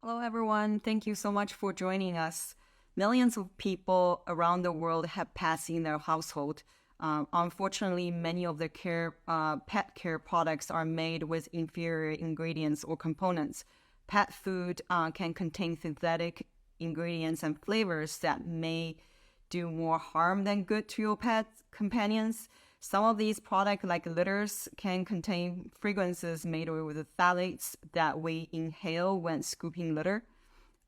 Hello, everyone. Thank you so much for joining us. Millions of people around the world have pets in their household. Unfortunately, many of the pet care products are made with inferior ingredients or components. Pet food can contain synthetic ingredients and flavors that may do more harm than good to your pet companions. Some of these products, like litters, can contain fragrances made with phthalates that we inhale when scooping litter.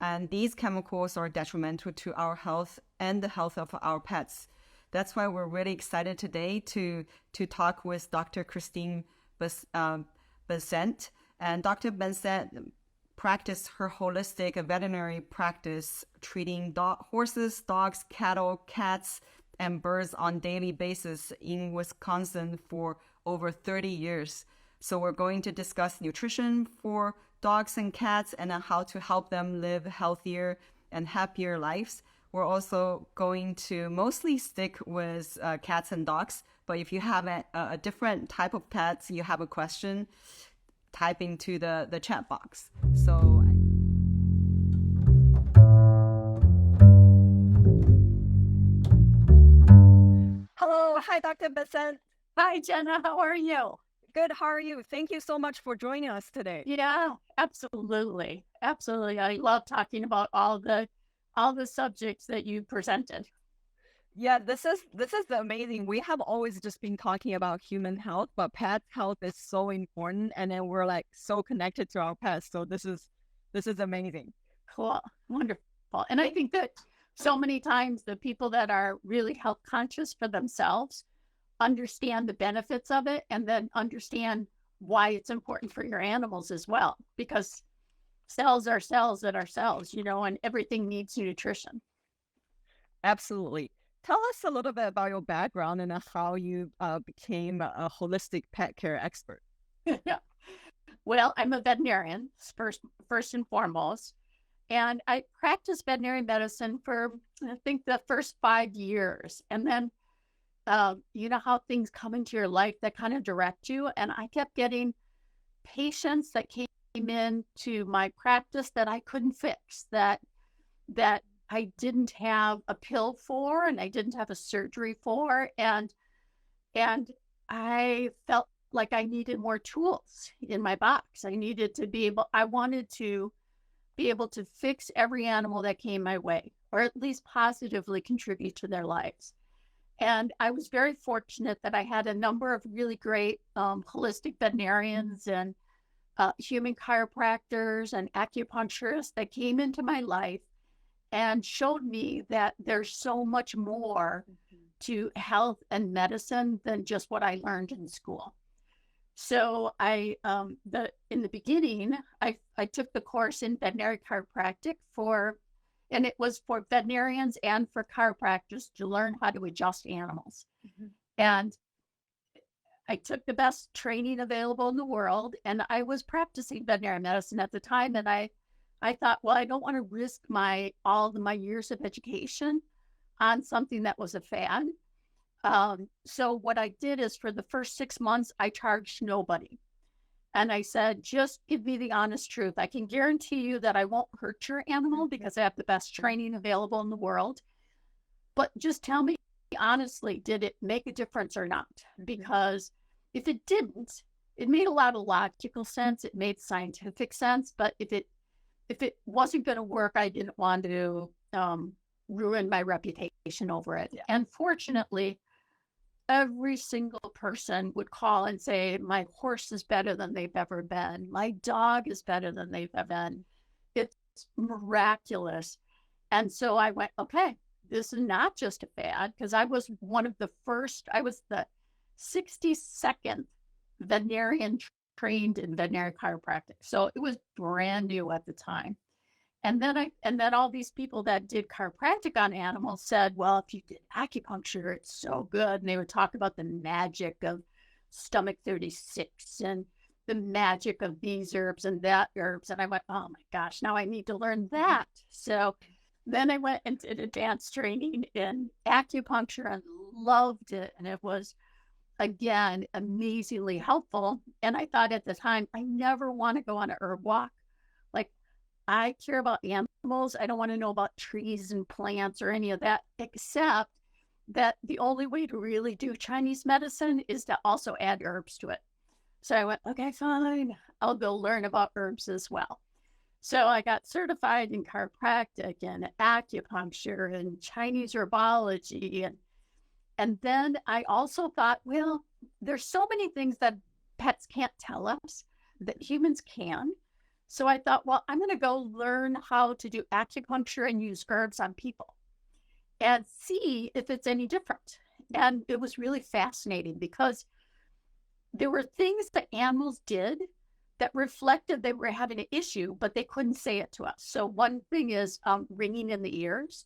And these chemicals are detrimental to our health and the health of our pets. That's why we're really excited today to talk with Dr. Christine Bessent. And Dr. Bessent practiced her holistic veterinary practice, treating horses, dogs, cattle, cats, and birds on daily basis in Wisconsin for over 30 years. So we're going to discuss nutrition for dogs and cats and how to help them live healthier and happier lives. We're also going to mostly stick with cats and dogs, but if you have a different type of pets, you have a question, type into the chat box. So hello, hi, Dr. Bessent. Hi, Jenna. How are you? Good. How are you? Thank you so much for joining us today. Yeah, absolutely. Absolutely. I love talking about all the subjects that you presented. Yeah, this is amazing. We have always just been talking about human health, but pet health is so important, and then we're like so connected to our pets. So this is amazing. Cool. Wonderful. And I think that so many times the people that are really health conscious for themselves understand the benefits of it and then understand why it's important for your animals as well, because cells are cells that are cells, and everything needs nutrition. Absolutely. Tell us a little bit about your background and how you became a holistic pet care expert. Yeah. Well, I'm a veterinarian first and foremost, and I practiced veterinary medicine for I think the first 5 years, and then you know how things come into your life that kind of direct you, and I kept getting patients that came into my practice that I couldn't fix, that I didn't have a pill for, and I didn't have a surgery for, and I felt like I needed more tools in my box. I wanted to be able to fix every animal that came my way, or at least positively contribute to their lives. And I was very fortunate that I had a number of really great holistic veterinarians and human chiropractors and acupuncturists that came into my life and showed me that there's so much more to health and medicine than just what I learned in school. So in the beginning, I took the course in veterinary chiropractic and it was for veterinarians and for chiropractors to learn how to adjust animals. And I took the best training available in the world, and I was practicing veterinary medicine at the time. And I thought, well, I don't want to risk all of my years of education on something that was a fad. So what I did is for the first 6 months, I charged nobody. And I said, just give me the honest truth. I can guarantee you that I won't hurt your animal because I have the best training available in the world. But just tell me honestly, did it make a difference or not? Because if it didn't, it made a lot of logical sense. It made scientific sense. But if it wasn't going to work, I didn't want to ruin my reputation over it. Yeah. And fortunately, every single person would call and say, my horse is better than they've ever been. My dog is better than they've ever been. It's miraculous. And so I went, okay, this is not just a fad, because I was the 62nd veterinarian trained in veterinary chiropractic. So it was brand new at the time. And then all these people that did chiropractic on animals said, well, if you did acupuncture, it's so good. And they would talk about the magic of stomach 36 and the magic of these herbs and that herbs. And I went, oh my gosh, now I need to learn that. So then I went and did advanced training in acupuncture and loved it. And it was, again, amazingly helpful. And I thought at the time, I never want to go on a herb walk. Like, I care about animals. I don't want to know about trees and plants or any of that, except that the only way to really do Chinese medicine is to also add herbs to it. So I went, okay, fine. I'll go learn about herbs as well. So I got certified in chiropractic and acupuncture and Chinese herbology. And then I also thought, well, there's so many things that pets can't tell us that humans can. So I thought, well, I'm going to go learn how to do acupuncture and use herbs on people and see if it's any different. And it was really fascinating because there were things that animals did that reflected they were having an issue, but they couldn't say it to us. So one thing is ringing in the ears.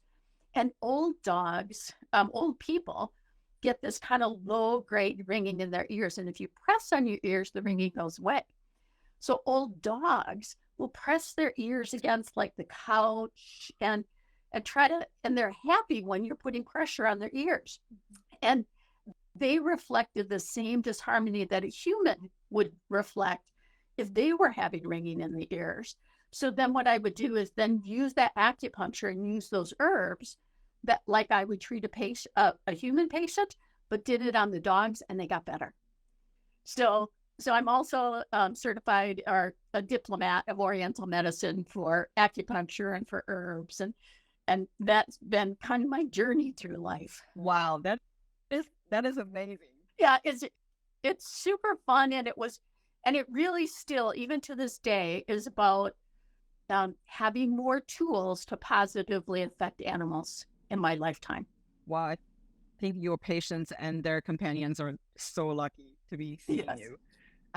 And old dogs, old people get this kind of low grade ringing in their ears. And if you press on your ears, the ringing goes away. So old dogs will press their ears against like the couch and try to, and they're happy when you're putting pressure on their ears. And they reflected the same disharmony that a human would reflect if they were having ringing in the ears. So then what I would do is then use that acupuncture and use those herbs that like I would treat a patient, a human patient, but did it on the dogs and they got better. So I'm also certified or a diplomat of Oriental medicine for acupuncture and for herbs. And that's been kind of my journey through life. Wow, that is amazing. Yeah, it's super fun. And it really still, even to this day, is about having more tools to positively affect animals in my lifetime. Wow, I think your patients and their companions are so lucky to be seeing Yes. you.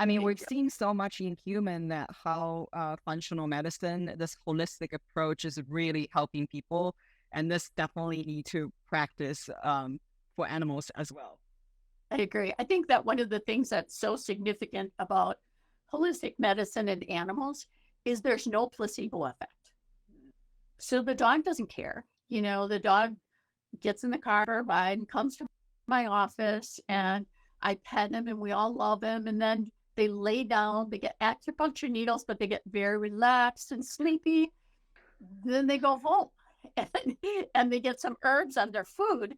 I mean, Thank we've you. seen so much in human that how functional medicine, this holistic approach is really helping people. And this definitely need to practice for animals as well. I agree. I think that one of the things that's so significant about holistic medicine and animals is there's no placebo effect. So the dog doesn't care. You know, the dog gets in the car for a ride and comes to my office and I pet him and we all love him. And then they lay down, they get acupuncture needles, but they get very relaxed and sleepy. Then they go home and they get some herbs on their food.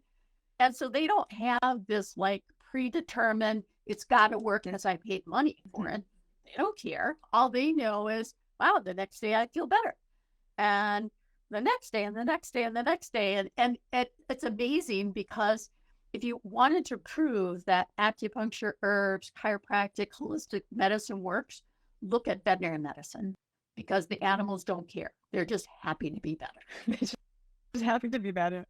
And so they don't have this like predetermined, it's got to work as I paid money for it. They don't care. All they know is, wow, the next day I feel better. And the next day and the next day and the next day. And it's amazing because if you wanted to prove that acupuncture, herbs, chiropractic, holistic medicine works, look at veterinary medicine because the animals don't care. They're just happy to be better. Just happy to be better.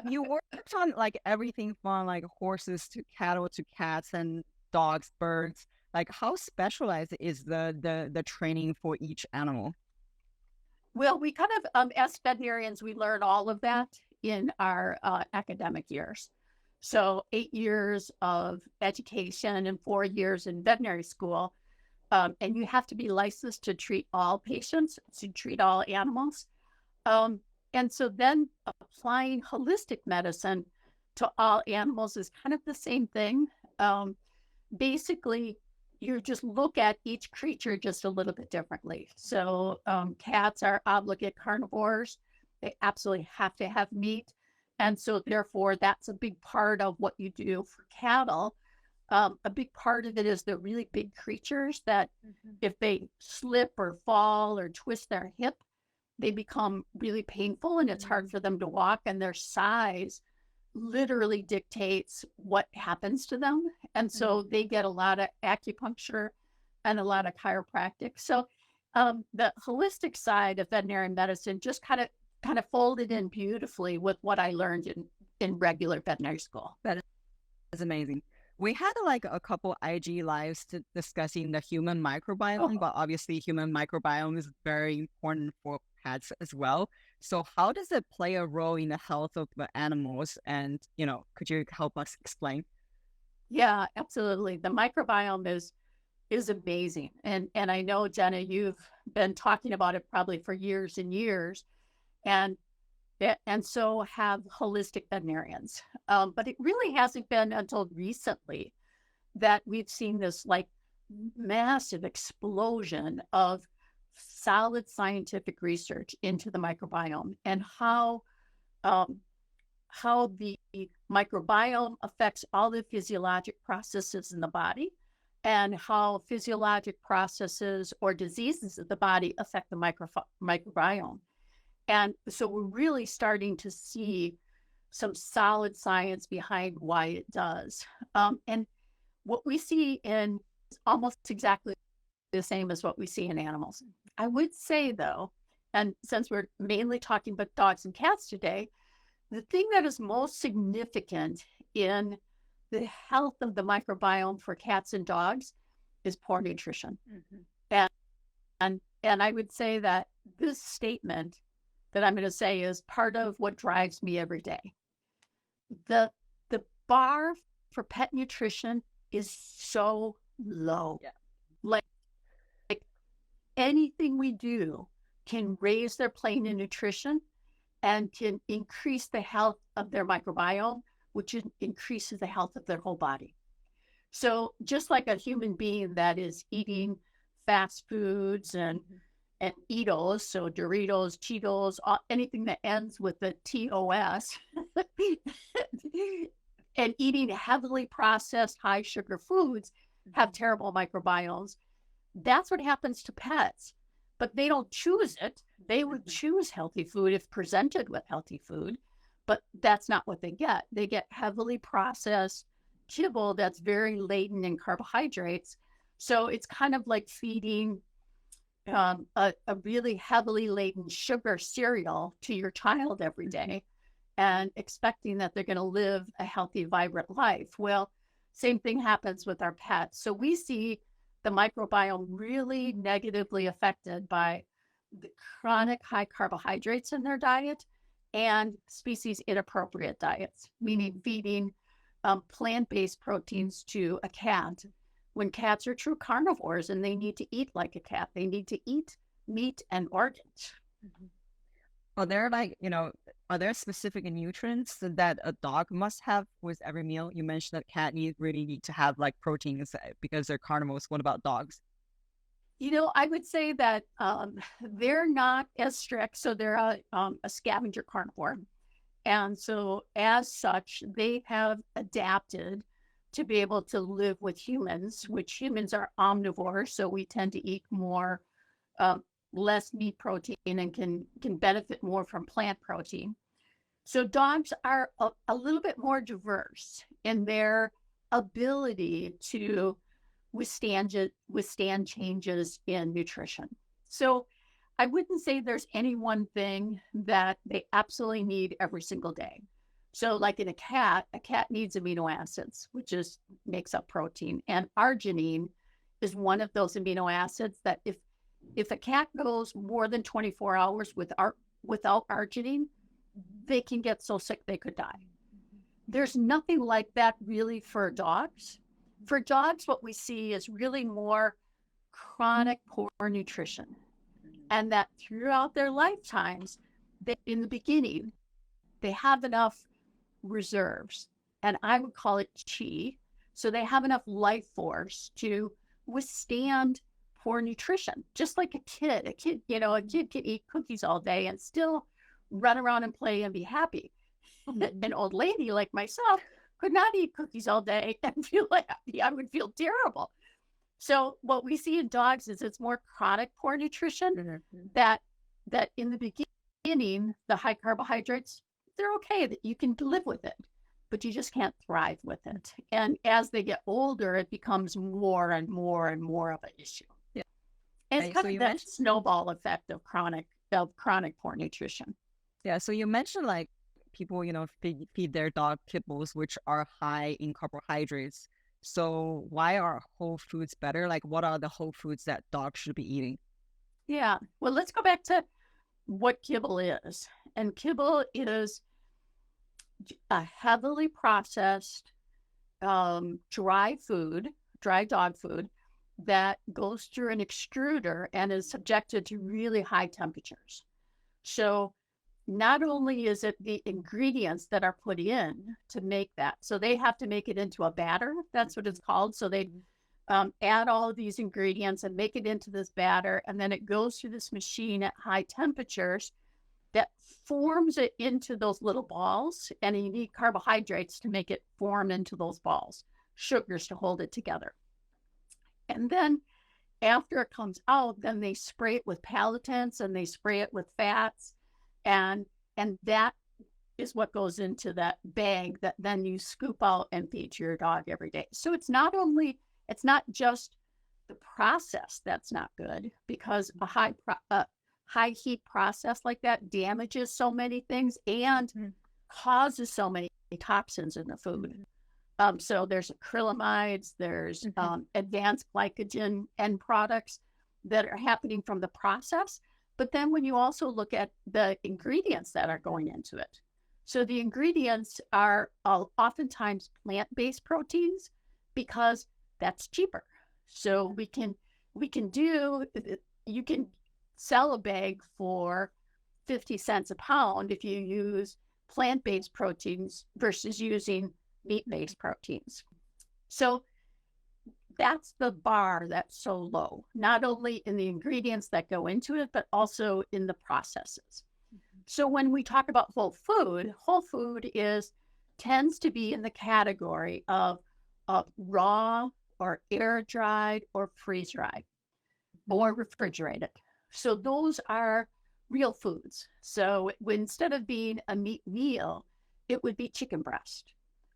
You worked on like everything from like horses to cattle to cats and dogs, birds. Like how specialized is the training for each animal? Well, we kind of, as veterinarians, we learn all of that in our academic years. So 8 years of education and 4 years in veterinary school. And you have to be licensed to treat all patients, to treat all animals. And so then applying holistic medicine to all animals is kind of the same thing. Basically, you just look at each creature just a little bit differently. So cats are obligate carnivores. They absolutely have to have meat. And so therefore, that's a big part of what you do for cattle. A big part of it is the really big creatures that if they slip or fall or twist their hip, they become really painful and it's hard for them to walk, and their size literally dictates what happens to them. And so they get a lot of acupuncture and a lot of chiropractic. So the holistic side of veterinary medicine just kind of folded in beautifully with what I learned in regular veterinary school. That is amazing. We had like a couple IG lives discussing the human microbiome, but obviously human microbiome is very important for pets as well. So how does it play a role in the health of the animals? And, could you help us explain? Yeah, absolutely. The microbiome is amazing. And I know, Jenna, you've been talking about it probably for years and years. And so have holistic veterinarians. But it really hasn't been until recently that we've seen this like massive explosion of solid scientific research into the microbiome and um, how the microbiome affects all the physiologic processes in the body and how physiologic processes or diseases of the body affect the microbiome. And so we're really starting to see some solid science behind why it does. And what we see in almost exactly the same as what we see in animals. I would say, though, and since we're mainly talking about dogs and cats today, the thing that is most significant in the health of the microbiome for cats and dogs is poor nutrition. Mm-hmm. And I would say that this statement that I'm going to say is part of what drives me every day. The bar for pet nutrition is so low. Yeah. Like anything we do can raise their plane in nutrition and can increase the health of their microbiome, which increases the health of their whole body. So just like a human being that is eating fast foods and Eatos, so Doritos, Cheetos, anything that ends with the TOS, and eating heavily processed high sugar foods have terrible microbiomes. That's what happens to pets, but they don't choose it. They would choose healthy food if presented with healthy food, but that's not what they get. They get heavily processed kibble that's very laden in carbohydrates. So it's kind of like feeding a really heavily laden sugar cereal to your child every day and expecting that they're going to live a healthy, vibrant life. Well, same thing happens with our pets. So we see the microbiome really negatively affected by the chronic high carbohydrates in their diet and species inappropriate diets, meaning feeding plant-based proteins to a cat when cats are true carnivores and they need to eat like a cat. They need to eat meat and organs. Are there are there specific nutrients that a dog must have with every meal? You mentioned that cat really need to have like proteins because they're carnivores. What about dogs? I would say that they're not as strict. So they're a scavenger carnivore. And so as such, they have adapted to be able to live with humans, which humans are omnivores. So we tend to eat more, less meat protein and can benefit more from plant protein. So dogs are a little bit more diverse in their ability to withstand changes in nutrition. So I wouldn't say there's any one thing that they absolutely need every single day. So like in a cat needs amino acids, which makes up protein. And arginine is one of those amino acids that if a cat goes more than 24 hours without arginine, they can get so sick they could die. There's nothing like that really for dogs. For dogs, what we see is really more chronic poor nutrition. And that throughout their lifetimes, in the beginning, they have enough reserves, and I would call it chi. So they have enough life force to withstand poor nutrition, just like a kid. A kid can eat cookies all day and still run around and play and be happy. An old lady like myself could not eat cookies all day and feel happy. I would feel terrible. So what we see in dogs is it's more chronic poor nutrition that in the beginning, the high carbohydrates, they're okay, that you can live with it, but you just can't thrive with it. And as they get older, it becomes more and more and more of an issue. Yeah. And it's kind of that snowball effect of chronic poor nutrition. Yeah. So you mentioned like people, feed their dog kibbles, which are high in carbohydrates. So why are whole foods better? Like what are the whole foods that dogs should be eating? Yeah. Well, let's go back to what kibble is. And kibble is a heavily processed dry dog food that goes through an extruder and is subjected to really high temperatures. So not only is it the ingredients that are put in to make that, so they have to make it into a batter. That's what it's called. So they add all of these ingredients and make it into this batter. And then it goes through this machine at high temperatures that forms it into those little balls. And you need carbohydrates to make it form into those balls, sugars to hold it together. And then after it comes out, then they spray it with palatants and they spray it with fats. And that is what goes into that bag that then you scoop out and feed to your dog every day. So it's not just the process that's not good, because a high heat process like that damages so many things and causes so many toxins in the food. So there's acrylamides, there's advanced glycogen end products that are happening from the process. But then when you also look at the ingredients that are going into it, so the ingredients are oftentimes plant-based proteins because that's cheaper. So you can sell a bag for 50 cents a pound if you use plant-based proteins versus using meat-based proteins. So that's the bar that's so low, not only in the ingredients that go into it, but also in the processes. So when we talk about whole food tends to be in the category of raw or air dried or freeze dried or refrigerated. So those are real foods. So instead of being a meat meal, it would be chicken breast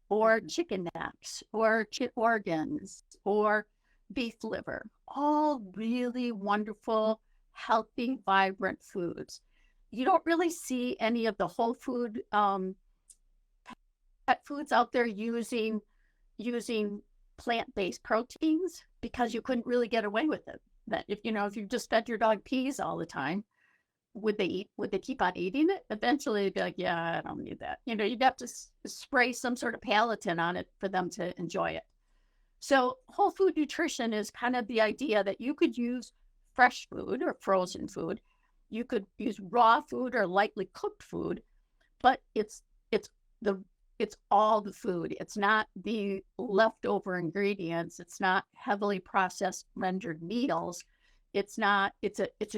or chicken necks or organs or beef liver, all really wonderful, healthy, vibrant foods. You don't really see any of the whole food pet foods out there using plant-based proteins because you couldn't really get away with it. That if you just fed your dog peas all the time, would they keep on eating it? Eventually they'd be like, yeah, I don't need that. You'd have to spray some sort of palatant on it for them to enjoy it. So whole food nutrition is kind of the idea that you could use fresh food or frozen food. You could use raw food or lightly cooked food, but it's all the food. It's not the leftover ingredients. It's not heavily processed rendered meals. It's a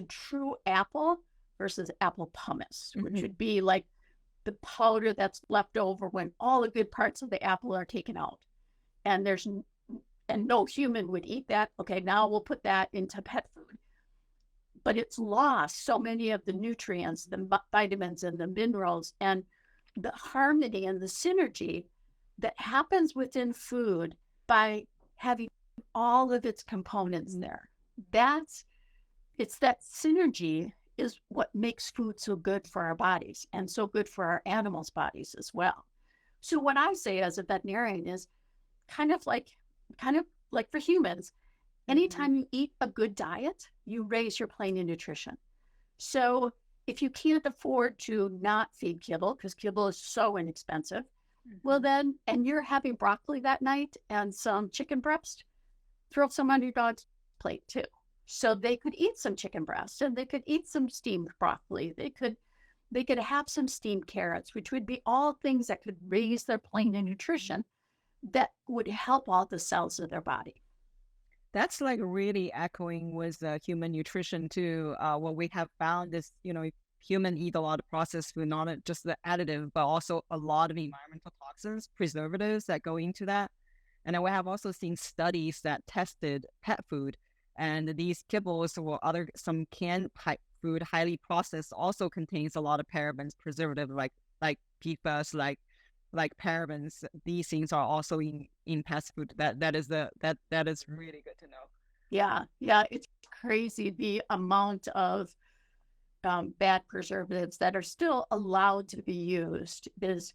true apple versus apple pumice, which would be like the powder that's left over when all the good parts of the apple are taken out. And no human would eat that. Okay, now we'll put that into pet food. But it's lost so many of the nutrients, the vitamins and the minerals and the harmony and the synergy that happens within food by having all of its components there. It's that synergy is what makes food so good for our bodies and so good for our animals' bodies as well. So what I say as a veterinarian is kind of like for humans, anytime you eat a good diet, you raise your plane in nutrition. So if you can't afford to not feed kibble, because kibble is so inexpensive, well then, and you're having broccoli that night and some chicken breast, throw some on your dog's plate too. So they could eat some chicken breast and they could eat some steamed broccoli. They could have some steamed carrots, which would be all things that could raise their plane in nutrition that would help all the cells of their body. That's like really echoing with human nutrition too. What we have found is, human eat a lot of processed food, not just the additive, but also a lot of environmental toxins, preservatives that go into that. And then we have also seen studies that tested pet food, and these kibbles or some canned food, highly processed, also contains a lot of parabens, preservative like PFAS, like parabens. These things are also in pet food. That is really good to know. Yeah, it's crazy the amount of bad preservatives that are still allowed to be used is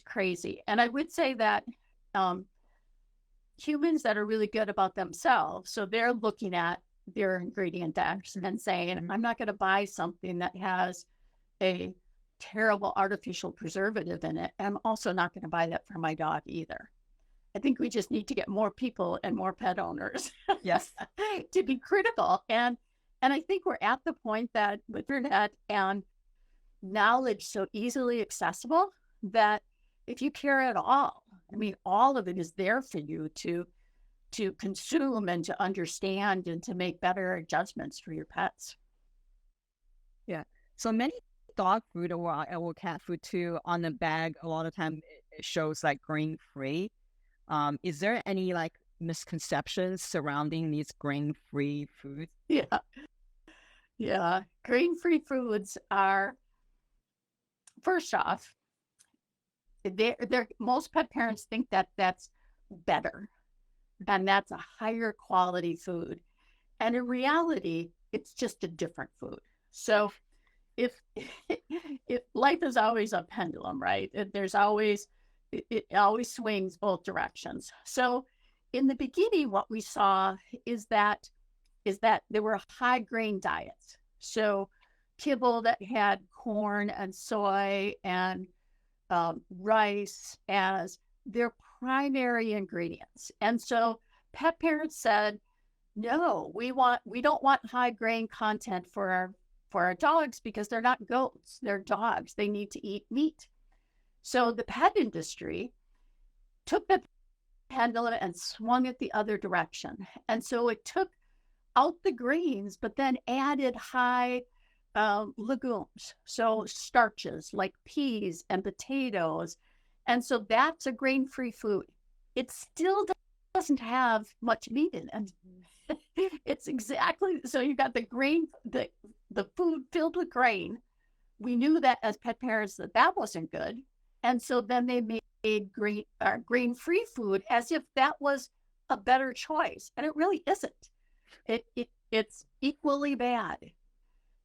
crazy. And I would say that humans that are really good about themselves, so they're looking at their ingredient decks and saying, I'm not going to buy something that has a terrible artificial preservative in it. I'm also not going to buy that for my dog either. I think we just need to get more people and more pet owners Yes. to be critical. And I think we're at the point that with internet and knowledge so easily accessible that if you care at all, I mean, all of it is there for you to to consume and to understand and to make better adjustments for your pets. Yeah. So many dog food or cat food too, on the bag, a lot of time it shows like grain free. Is there any like misconceptions surrounding these grain free foods? Yeah. Yeah. Grain-free foods are, first off, they're most pet parents think that that's better and that's a higher quality food. And in reality, it's just a different food. So if if life is always a pendulum, right? There's always it always swings both directions. So in the beginning, what we saw is that there were high grain diets. So kibble that had corn and soy and rice as their primary ingredients. And so pet parents said, no, we don't want high grain content for our dogs because they're not goats, they're dogs. They need to eat meat. So the pet industry took the pendulum and swung it the other direction. And so it took out the grains, but then added high legumes, so starches like peas and potatoes. And so that's a grain-free food. It still doesn't have much meat in it. It's exactly, so you got the grain, the food filled with grain. We knew that as pet parents that wasn't good. And so then they made grain-free food as if that was a better choice. And it really isn't. It's equally bad.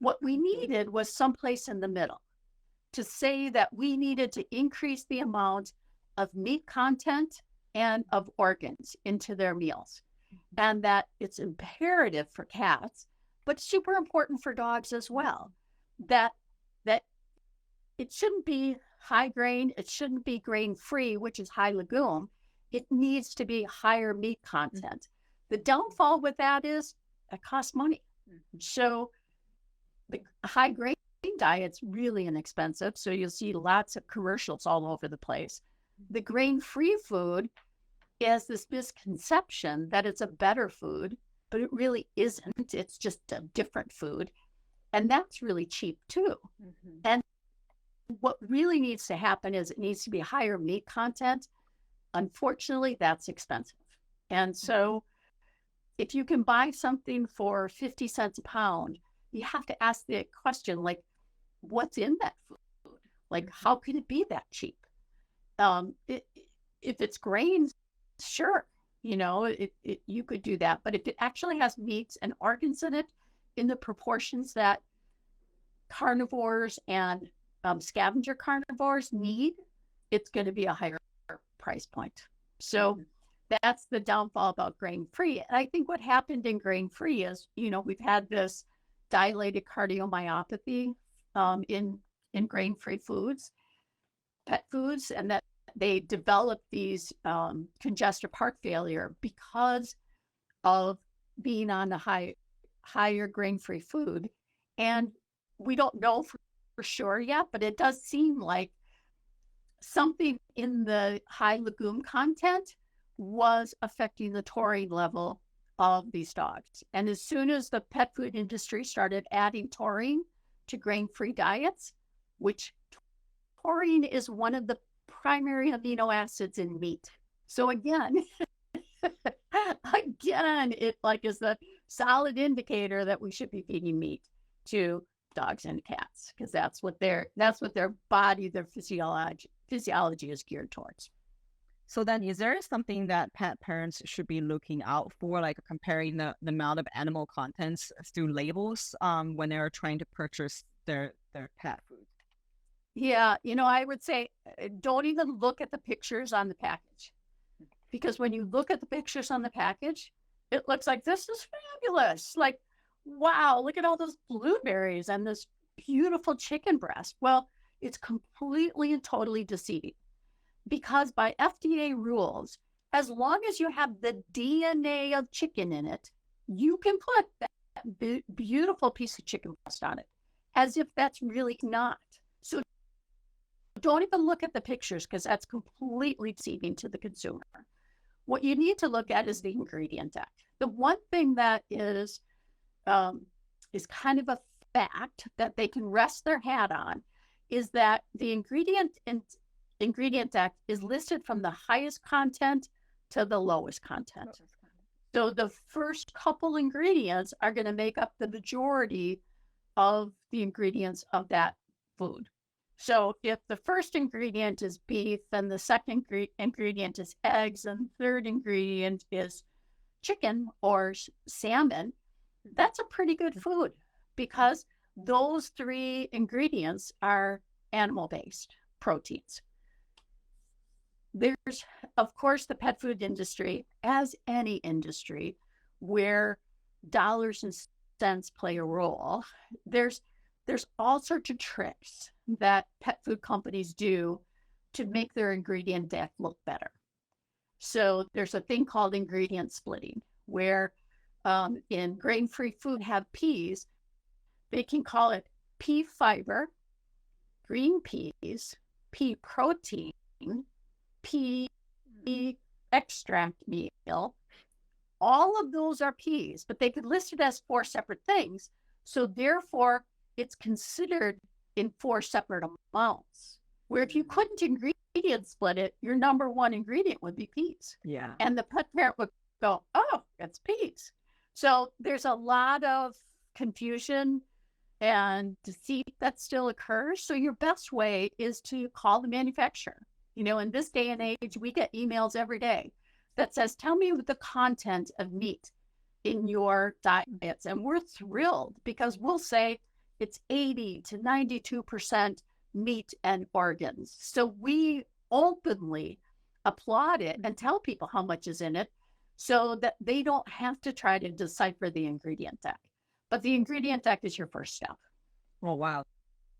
What we needed was someplace in the middle to say that we needed to increase the amount of meat content and of organs into their meals. And that it's imperative for cats, but super important for dogs as well, that it shouldn't be high grain, it shouldn't be grain free, which is high legume. It needs to be higher meat content. The downfall with that is it costs money. So the high grain diet's really inexpensive. So you'll see lots of commercials all over the place. The grain-free food is this misconception that it's a better food, but it really isn't. It's just a different food. And that's really cheap too. And what really needs to happen is it needs to be higher meat content. Unfortunately, that's expensive. And so if you can buy something for 50 cents a pound, you have to ask the question, like, what's in that food? Like, how can it be that cheap? If it's grains, sure, you could do that. But if it actually has meats and organs in it in the proportions that carnivores and scavenger carnivores need, it's going to be a higher price point. So that's the downfall about grain-free. And I think what happened in grain-free is, we've had this dilated cardiomyopathy in grain-free foods, pet foods, and that they develop these congestive heart failure because of being on the higher grain-free food. And we don't know for sure yet, but it does seem like something in the high legume content was affecting the taurine level of these dogs. And as soon as the pet food industry started adding taurine to grain-free diets, which taurine is one of the primary amino acids in meat. So again, it is the solid indicator that we should be feeding meat to dogs and cats, because that's what their body, their physiology is geared towards. So then is there something that pet parents should be looking out for, like comparing the amount of animal contents through labels when they're trying to purchase their pet food? Yeah, I would say don't even look at the pictures on the package, because when you look at the pictures on the package, it looks like this is fabulous. Like, wow, look at all those blueberries and this beautiful chicken breast. Well, it's completely and totally deceiving, because by FDA rules, as long as you have the DNA of chicken in it, you can put that beautiful piece of chicken breast on it, as if that's really not. So don't even look at the pictures, because that's completely deceiving to the consumer. what you need to look at is the ingredient deck. The one thing that is kind of a fact that they can rest their hat on is that the ingredient deck is listed from the highest content to the lowest content. So the first couple ingredients are going to make up the majority of the ingredients of that food. So if the first ingredient is beef, and the second ingredient is eggs, and the third ingredient is chicken or salmon, that's a pretty good food because those three ingredients are animal-based proteins. There's, of course, the pet food industry, as any industry, where dollars and cents play a role. There's all sorts of tricks that pet food companies do to make their ingredient deck look better. So there's a thing called ingredient splitting, where in grain-free food have peas, they can call it pea fiber, green peas, pea protein, pea extract meal. All of those are peas, but they could list it as 4 separate things. So therefore, it's considered in 4 separate amounts. Where if you couldn't ingredient split it, your number one ingredient would be peas. Yeah. And the pet parent would go, oh, it's peas. So there's a lot of confusion and deceit that still occurs. So your best way is to call the manufacturer. You know, in this day and age, we get emails every day that says, tell me the content of meat in your diets. And we're thrilled because we'll say it's 80 to 92% meat and organs. So we openly applaud it and tell people how much is in it so that they don't have to try to decipher the ingredient deck. But the ingredient deck is your first step. Oh, wow.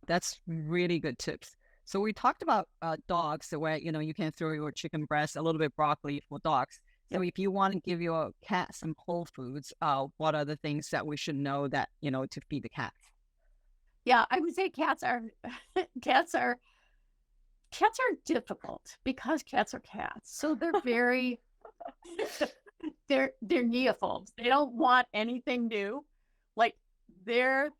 That's really good tips. So we talked about dogs, so where, you can throw your chicken breast, a little bit broccoli for dogs. So if you want to give your cat some whole foods, what are the things that we should know that, to feed the cat? Yeah, I would say cats are difficult because cats are cats. So they're very they're neophobes. They don't want anything new. Like they're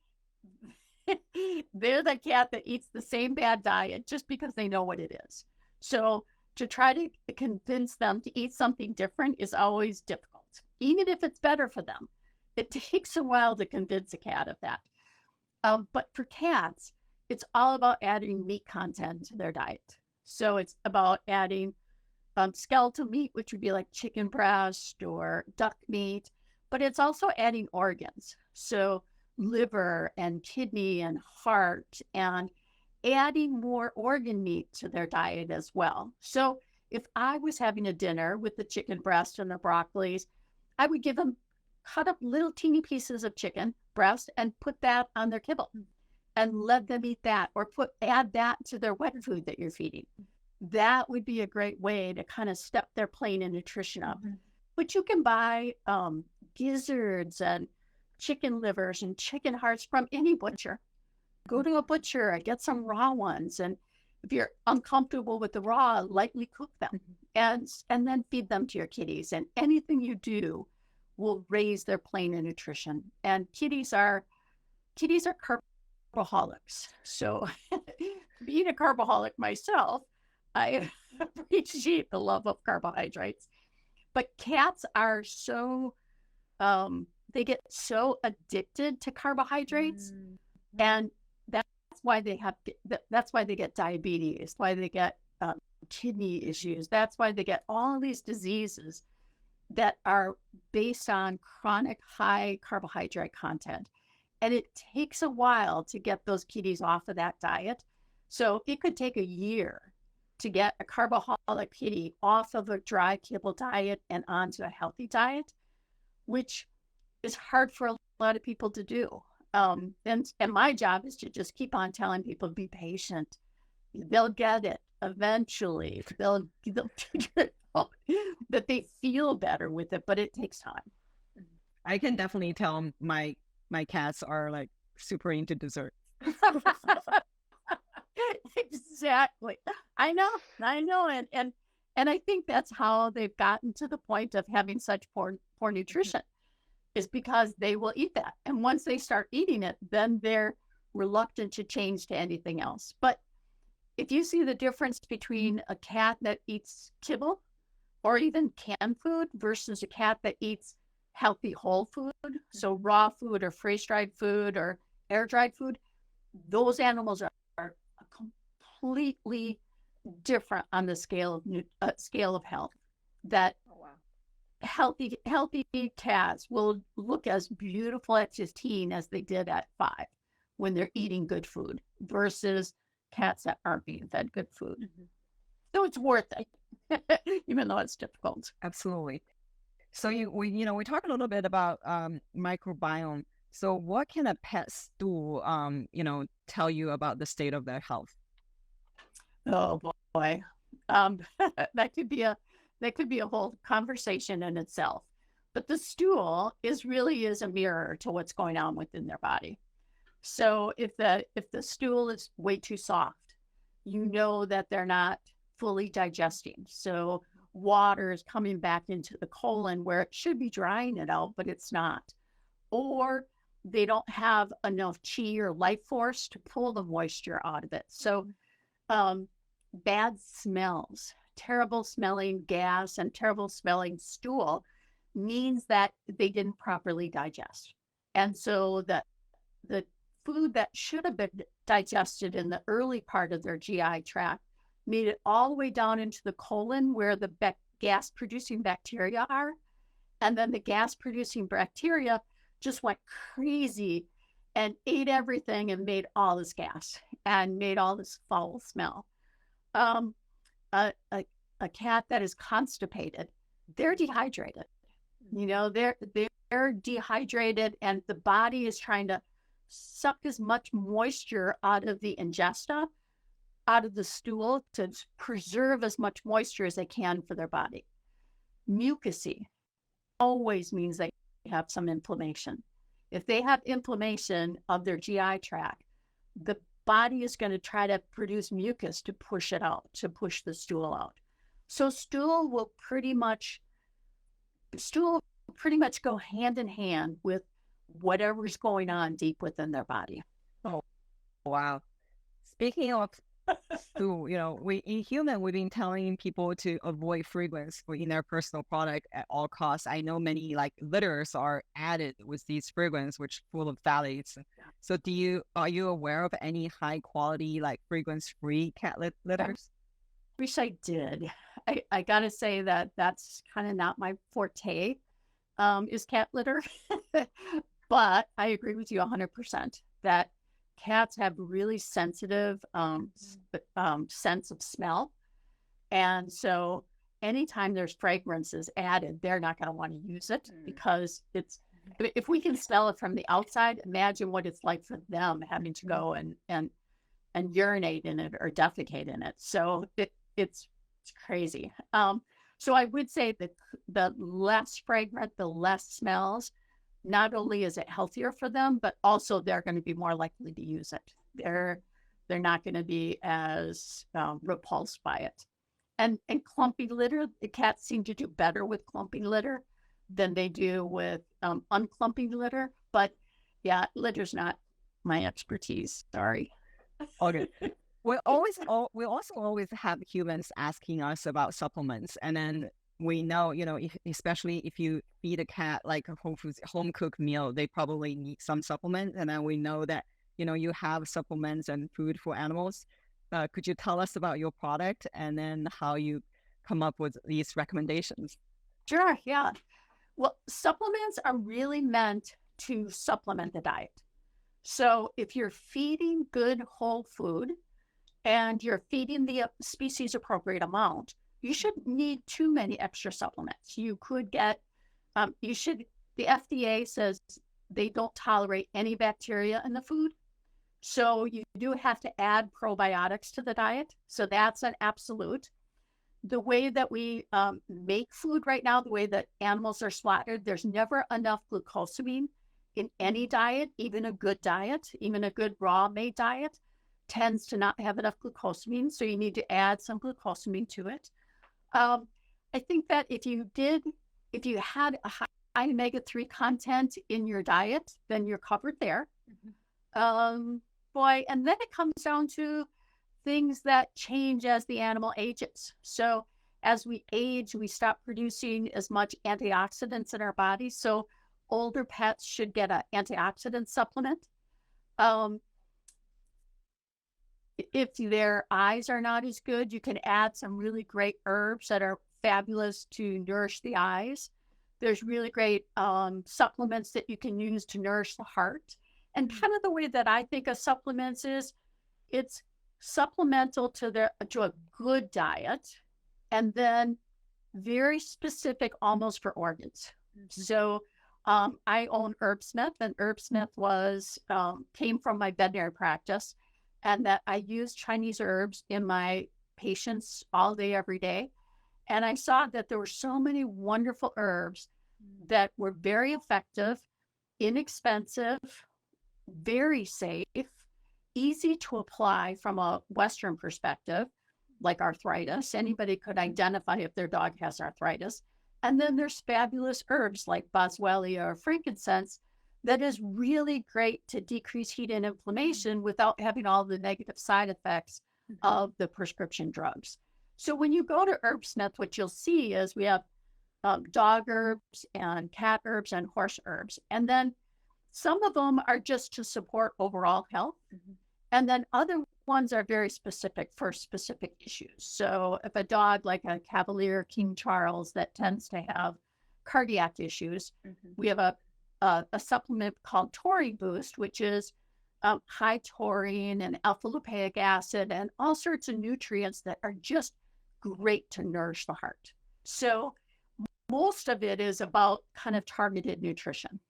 the cat that eats the same bad diet just because they know what it is. So to try to convince them to eat something different is always difficult, even if it's better for them. It takes a while to convince a cat of that. But for cats, it's all about adding meat content to their diet. So it's about adding skeletal meat, which would be like chicken breast or duck meat, but it's also adding organs. So liver and kidney and heart, and adding more organ meat to their diet as well. So if I was having a dinner with the chicken breast and the broccolis, I would give them cut up little teeny pieces of chicken breast and put that on their kibble and let them eat that, or add that to their wet food that you're feeding. That would be a great way to kind of step their plane in nutrition up. But you can buy gizzards and chicken livers and chicken hearts from any butcher. Go to a butcher and get some raw ones. And if you're uncomfortable with the raw, lightly cook them and then feed them to your kitties. And anything you do will raise their plane in nutrition. And kitties are carboholics. So being a carboholic myself, I appreciate the love of carbohydrates. But cats are so they get so addicted to carbohydrates, and that's why they get diabetes, why they get kidney issues. That's why they get all these diseases that are based on chronic high carbohydrate content. And it takes a while to get those kitties off of that diet. So it could take a year to get a carboholic kitty off of a dry kibble diet and onto a healthy diet, which is hard for a lot of people to do. And my job is to just keep on telling people, be patient. They'll get it eventually. They'll figure it out, that they feel better with it, but it takes time. I can definitely tell my cats are like super into dessert. Exactly. I know. And I think that's how they've gotten to the point of having such poor nutrition, is because they will eat that. And once they start eating it, then they're reluctant to change to anything else. But if you see the difference between a cat that eats kibble or even canned food versus a cat that eats healthy whole food, so raw food or freeze-dried food or air-dried food, those animals are completely different on the scale of health. That healthy cats will look as beautiful at 15 as they did at 5 when they're eating good food versus cats that aren't being fed good food. So it's worth it, even though it's difficult. Absolutely. So we talked a little bit about microbiome. So what can a pet stool tell you about the state of their health? Oh boy, that could be a whole conversation in itself. But the stool really is a mirror to what's going on within their body. So if the stool is way too soft, you know that they're not fully digesting. So water is coming back into the colon where it should be drying it out, but it's not. Or they don't have enough chi or life force to pull the moisture out of it. So bad smells, terrible smelling gas and terrible smelling stool means that they didn't properly digest. And so the food that should have been digested in the early part of their GI tract made it all the way down into the colon where the gas producing bacteria are. And then the gas producing bacteria just went crazy and ate everything and made all this gas and made all this foul smell. A cat that is constipated, they're dehydrated. They're dehydrated, and the body is trying to suck as much moisture out of the ingesta, out of the stool, to preserve as much moisture as they can for their body. Mucousy always means they have some inflammation. If they have inflammation of their GI tract, the body is going to try to produce mucus to push it out, to push the stool out. So stool will pretty much go hand in hand with whatever's going on deep within their body. Oh, wow. Speaking of stool, in human, we've been telling people to avoid fragrance in their personal product at all costs. I know many litters are added with these fragrance, which full of phthalates. So are you aware of any high quality, fragrance-free cat litters? I wish I did. I gotta say that's kind of not my forte, is cat litter. But I agree with you 100% that cats have really sensitive sense of smell. And so anytime there's fragrances added, they're not going to want to use it because if we can smell it from the outside, imagine what it's like for them having to go and urinate in it or defecate in it. So it's crazy. So I would say that the less fragrant, the less smells, not only is it healthier for them, but also they're going to be more likely to use it. They're not going to be as repulsed by it. And clumpy litter, the cats seem to do better with clumping litter than they do with unclumping litter. But yeah, litter's not my expertise. Sorry. Okay. We also always have humans asking us about supplements, and then we know, especially if you feed a cat like a home cooked meal, they probably need some supplements. And then we know that, you have supplements and food for animals. Could you tell us about your product and then how you come up with these recommendations? Sure, yeah. Well, supplements are really meant to supplement the diet. So if you're feeding good whole food and you're feeding the species appropriate amount, you shouldn't need too many extra supplements. You could get, the FDA says they don't tolerate any bacteria in the food. So you do have to add probiotics to the diet. So that's an absolute. The way that we make food right now, the way that animals are slaughtered, there's never enough glucosamine in any diet, even a good diet, even a good raw made diet tends to not have enough glucosamine. So you need to add some glucosamine to it. I think that if you had a high omega-3 content in your diet, then you're covered there. Boy, and then it comes down to things that change as the animal ages. So as we age, we stop producing as much antioxidants in our bodies. So older pets should get an antioxidant supplement. Um, if their eyes are not as good, you can add some really great herbs that are fabulous to nourish the eyes. There's really great supplements that you can use to nourish the heart. And kind of the way that I think of supplements is it's supplemental to a good diet, and then very specific almost for organs. So I own Herbsmith, and Herbsmith came from my veterinary practice, and that I use Chinese herbs in my patients all day, every day. And I saw that there were so many wonderful herbs that were very effective, inexpensive, very safe, easy to apply from a Western perspective, like arthritis. Anybody could identify if their dog has arthritis. And then there's fabulous herbs like boswellia or frankincense that is really great to decrease heat and inflammation without having all the negative side effects of the prescription drugs. So when you go to Herbsmith, what you'll see is we have dog herbs and cat herbs and horse herbs. And then some of them are just to support overall health. And then other ones are very specific for specific issues. So if a dog like a Cavalier King Charles that tends to have cardiac issues, we have a supplement called Taurine Boost, which is high taurine and alpha lipoic acid and all sorts of nutrients that are just great to nourish the heart. So most of it is about kind of targeted nutrition.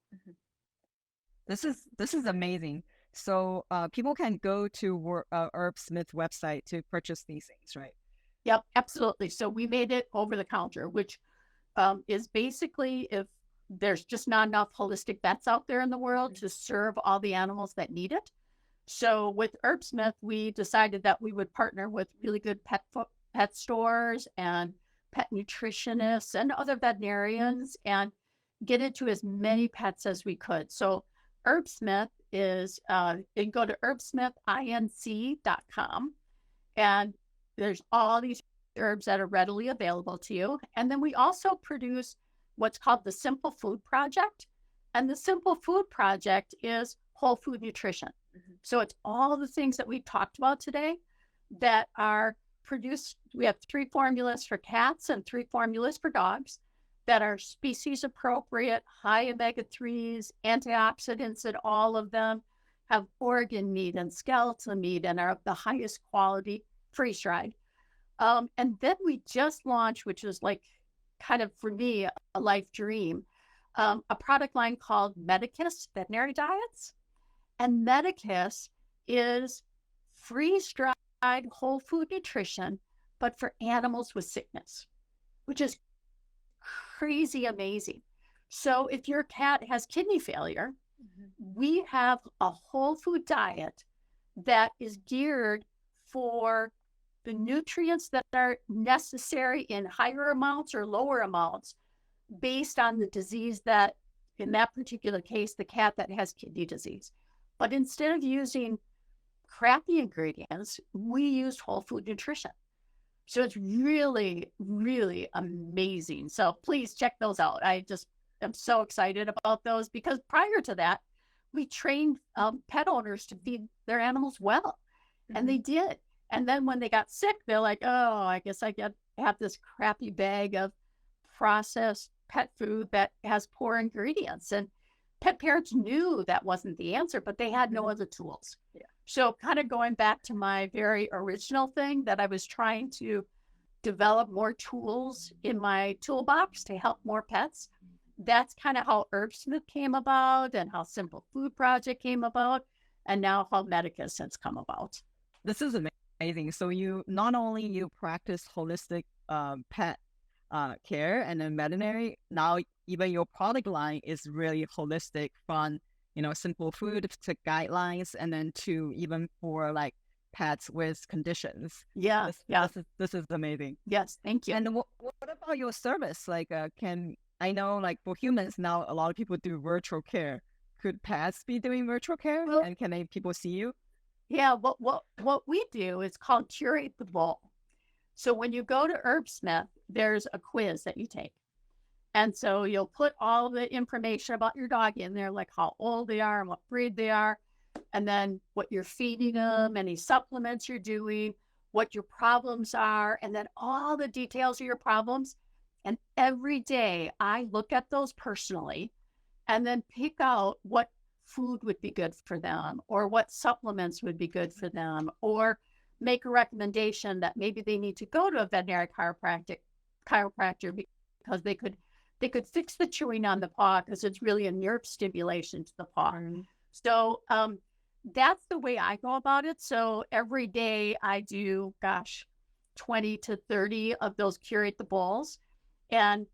This is amazing. So people can go to Herbsmith website to purchase these things, right? Yep, absolutely. So we made it over the counter, which is basically if there's just not enough holistic vets out there in the world to serve all the animals that need it. So with Herbsmith, we decided that we would partner with really good pet stores and pet nutritionists and other veterinarians and get into as many pets as we could. So Herbsmith is, you can go to herbsmithinc.com, and there's all these herbs that are readily available to you. And then we also produce what's called the Simple Food Project. And the Simple Food Project is whole food nutrition. So it's all the things that we talked about today that are produced. We have 3 formulas for cats and 3 formulas for dogs that are species appropriate, high omega-3s, antioxidants in all of them, have organ meat and skeletal meat, and are of the highest quality, freeze-dried. And then we just launched, which is like kind of for me a life dream, a product line called Medicus Veterinary Diets. And Medicus is freeze-dried whole food nutrition, but for animals with sickness, which is crazy amazing. So if your cat has kidney failure, we have a whole food diet that is geared for the nutrients that are necessary in higher amounts or lower amounts based on the disease that, in that particular case, the cat that has kidney disease. But instead of using crappy ingredients, we used whole food nutrition. So it's really, really amazing. So please check those out. I just am so excited about those because prior to that, we trained pet owners to feed their animals well, and they did. And then when they got sick, they're like, oh, I guess I have this crappy bag of processed pet food that has poor ingredients. And pet parents knew that wasn't the answer, but they had no other tools. Yeah. So kind of going back to my very original thing that I was trying to develop more tools in my toolbox to help more pets. That's kind of how Herbsmith came about and how Simple Food Project came about, and now how Medicus has come about. This is amazing. So you not only you practice holistic pet care and then veterinary, now even your product line is really holistic from, simple food to guidelines and then to even for like pets with conditions. Yeah. Yeah. This is amazing. Yes. Thank you. And what about your service? Like, I know, like for humans now, a lot of people do virtual care. Could pets be doing virtual care? Well, And can people see you? yeah. What we do is called Curate the Bowl. So when you go to HerbSmith, there's a quiz that you take. And so you'll put all the information about your dog in there, like how old they are and what breed they are, and then what you're feeding them, any supplements you're doing, what your problems are, and then all the details of your problems. And every day I look at those personally and then pick out what food would be good for them or what supplements would be good for them or make a recommendation that maybe they need to go to a veterinary chiropractor because they could fix the chewing on the paw because it's really a nerve stimulation to the paw. So that's the way I go about it. So every day I do, 20 to 30 of those Curate the Bowls. And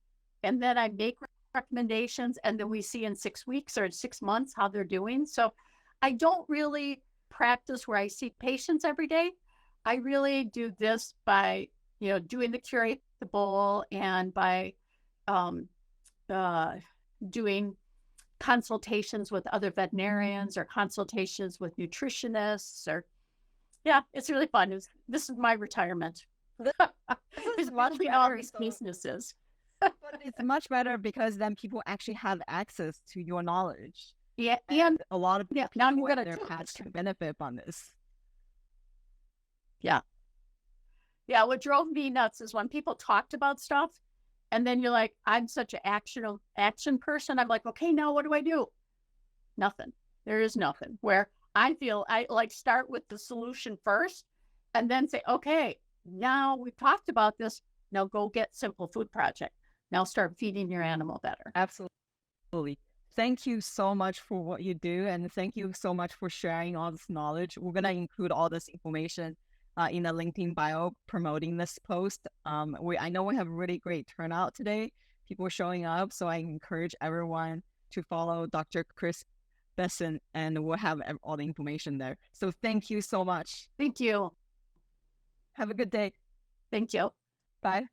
then I make recommendations, and then we see in 6 weeks or 6 months how they're doing. So I don't really practice where I see patients every day. I really do this by, doing the Curate the Bowl and by doing consultations with other veterinarians or consultations with nutritionists it's really fun. This is my retirement. It's watching all these businesses. But it's much better because then people actually have access to your knowledge. Yeah, and a lot of people now I'm and their pets can benefit from this. Yeah. What drove me nuts is when people talked about stuff, and then you're like, I'm such an action person. I'm like, okay, now what do I do? Nothing. There is nothing. Where I feel I like start with the solution first, and then say, okay, now we've talked about this. Now go get Simple Food Project. Now start feeding your animal better. Absolutely. Thank you so much for what you do. And thank you so much for sharing all this knowledge. We're going to include all this information in the LinkedIn bio promoting this post. I know we have a really great turnout today. People showing up. So I encourage everyone to follow Dr. Chris Bessent, and we'll have all the information there. So thank you so much. Thank you. Have a good day. Thank you. Bye.